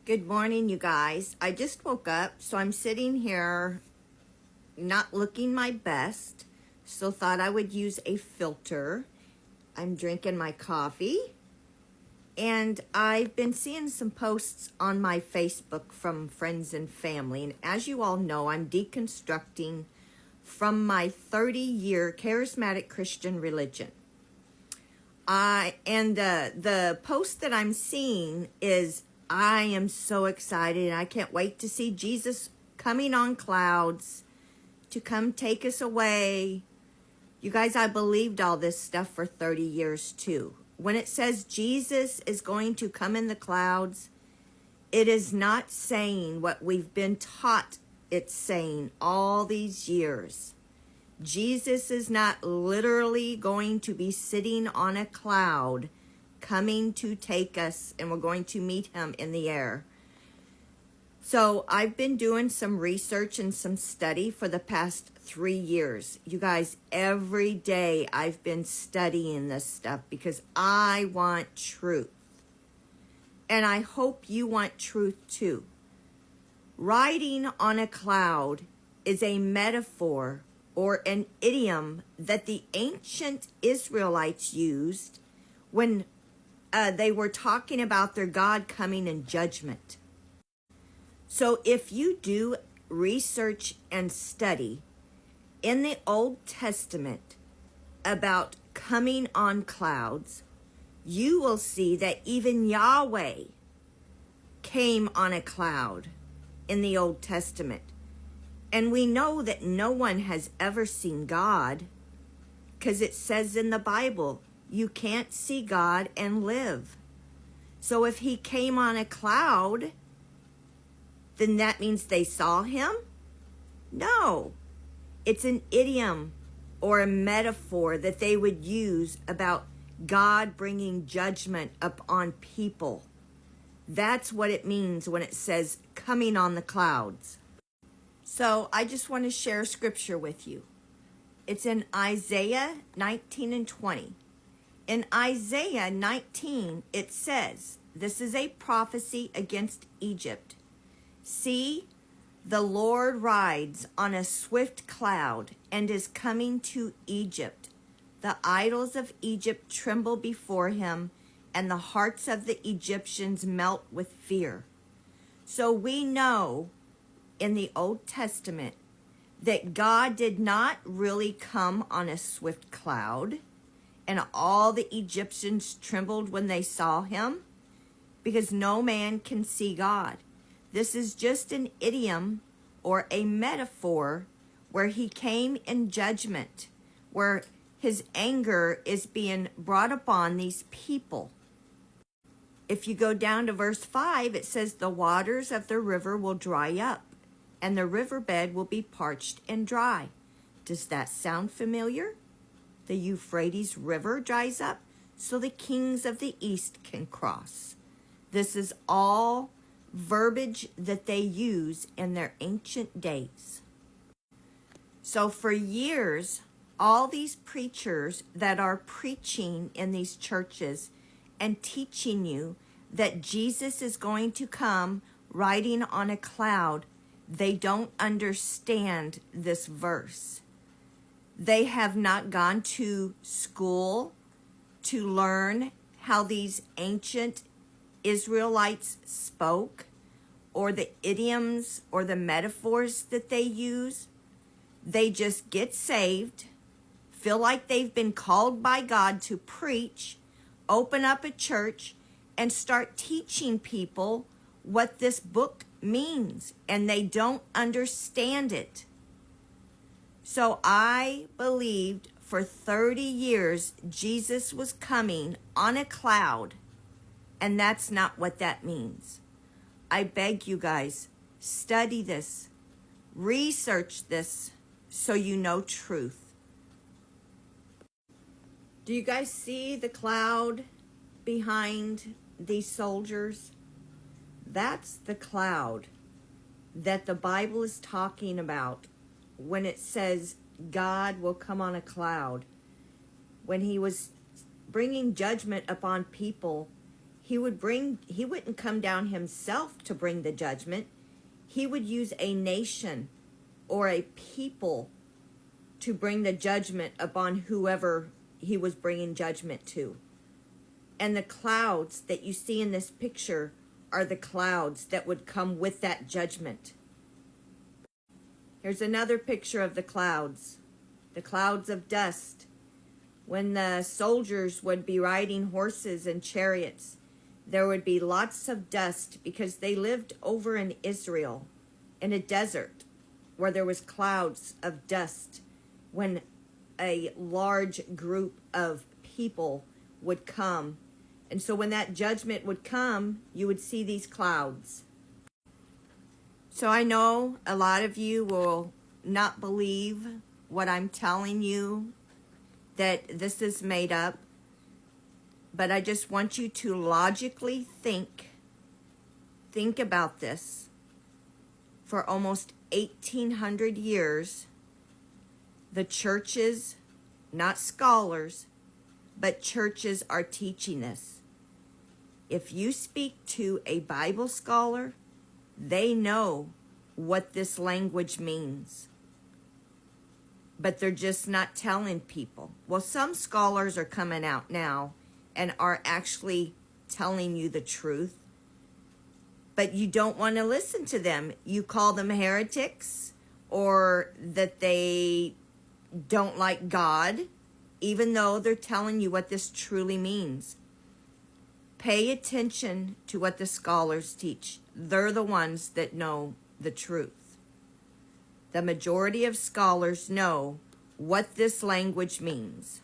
Good morning, you guys. I just woke up, so I'm sitting here not looking my best, so thought I would use a filter. I'm drinking my coffee, and I've been seeing some posts on my Facebook from friends and family, and as you all know, I'm deconstructing from my 30-year charismatic Christian religion. The post that I'm seeing is, I am so excited. I can't wait to see Jesus coming on clouds to come take us away. You guys, I believed all this stuff for 30 years too. When it says Jesus is going to come in the clouds, it is not saying what we've been taught it's saying all these years. Jesus is not literally going to be sitting on a cloud coming to take us, and we're going to meet him in the air. So I've been doing some research and some study for the past 3 years. You guys, every day I've been studying this stuff because I want truth. And I hope you want truth too. Riding on a cloud is a metaphor or an idiom that the ancient Israelites used when they were talking about their God coming in judgment. So if you do research and study in the Old Testament about coming on clouds, you will see that even Yahweh came on a cloud in the Old Testament. And we know that no one has ever seen God because it says in the Bible, you can't see God and live. So if he came on a cloud, then that means they saw him? No. It's an idiom or a metaphor that they would use about God bringing judgment upon people. That's what it means when it says coming on the clouds. So I just want to share scripture with you. It's in Isaiah 19 and 20. In Isaiah 19, it says, this is a prophecy against Egypt. See, the Lord rides on a swift cloud and is coming to Egypt. The idols of Egypt tremble before him, and the hearts of the Egyptians melt with fear. So we know in the Old Testament that God did not really come on a swift cloud, and all the Egyptians trembled when they saw him, because no man can see God. This is just an idiom or a metaphor where he came in judgment, where his anger is being brought upon these people. If you go down to verse 5, it says, the waters of the river will dry up, and the riverbed will be parched and dry. Does that sound familiar? The Euphrates River dries up, so the kings of the east can cross. This is all verbiage that they use in their ancient days. So for years, all these preachers that are preaching in these churches and teaching you that Jesus is going to come riding on a cloud, they don't understand this verse. They have not gone to school to learn how these ancient Israelites spoke, or the idioms or the metaphors that they use. They just get saved, feel like they've been called by God to preach, open up a church, and start teaching people what this book means, and they don't understand it. So I believed for 30 years Jesus was coming on a cloud, and that's not what that means. I beg you guys, study this, research this, so you know truth. Do you guys see the cloud behind these soldiers? That's the cloud that the Bible is talking about when it says God will come on a cloud. When he was bringing judgment upon people, he wouldn't come down himself to bring the judgment. He would use a nation or a people to bring the judgment upon whoever he was bringing judgment to. And the clouds that you see in this picture are the clouds that would come with that judgment. Here's another picture of the clouds of dust. When the soldiers would be riding horses and chariots, there would be lots of dust because they lived over in Israel in a desert where there was clouds of dust when a large group of people would come. And so when that judgment would come, you would see these clouds. So I know a lot of you will not believe what I'm telling you, that this is made up. But I just want you to logically think about this. For almost 1,800 years, the churches, not scholars, but churches are teaching this. If you speak to a Bible scholar, they know what this language means. But they're just not telling people. Well, some scholars are coming out now and are actually telling you the truth. But you don't want to listen to them. You call them heretics or that they don't like God, even though they're telling you what this truly means. Pay attention to what the scholars teach. They're the ones that know the truth. The majority of scholars know what this language means.